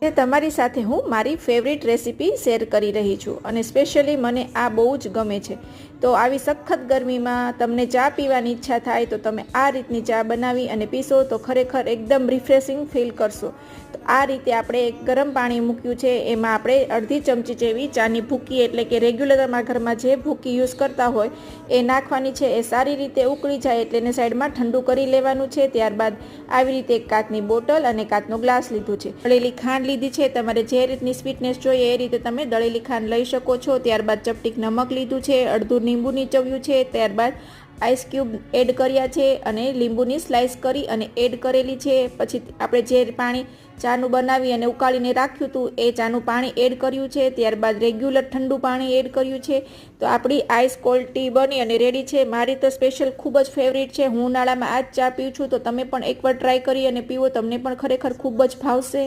જે તમારી સાથે હું મારી ફેવરિટ રેસીપી શેર કરી રહી છું અને સ્પેશિયલી મને આ બહુ જ ગમે છે। તો આવી સખત ગરમીમાં તમને ચા પીવાની ઈચ્છા થાય તો તમે આ રીતની ચા બનાવી અને પીશો તો ખરેખર એકદમ રિફ્રેશિંગ ફીલ કરશો। તો આ રીતે આપણે એક ગરમ પાણી મૂક્યું છે, એમાં આપણે અડધી ચમચી જેવી ચાની ભૂકી એટલે કે રેગ્યુલર તમારા ઘરમાં જે ભૂકી યુઝ કરતા હોય એ નાખવાની છે। એ સારી રીતે ઉકળી જાય એટલે એને સાઈડમાં ઠંડુ કરી લેવાનું છે। ત્યારબાદ આવી રીતે એક કાચની બોટલ અને કાચનો ગ્લાસ લીધું છે, દળેલી ખાંડ લીધી છે। તમારે જે રીતની સ્વીટનેસ જોઈએ એ રીતે તમે દળેલી ખાંડ લઈ શકો છો। ત્યારબાદ ચપટીક નમક લીધું છે, અડધું લીંબુ નીચવ્યું છે, ત્યારબાદ આઈસ ક્યુબ એડ કર્યા છે અને લીંબુની સ્લાઇસ કરી અને એડ કરેલી છે। પછી આપણે જે પાણી ચાનું બનાવી અને ઉકાળીને રાખ્યું હતું એ ચાનું પાણી એડ કર્યું છે। ત્યારબાદ રેગ્યુલર ઠંડુ પાણી એડ કર્યું છે। તો આપણી આઈસ કોલ્ડ ટી બની અને રેડી છે। મારી તો સ્પેશિયલ ખૂબ જ ફેવરિટ છે, હું ઉનાળામાં આ જ ચા પીઉં છું, તો તમે પણ એકવાર ટ્રાય કરી અને પીવો, તમને પણ ખરેખર ખૂબ જ ભાવશે।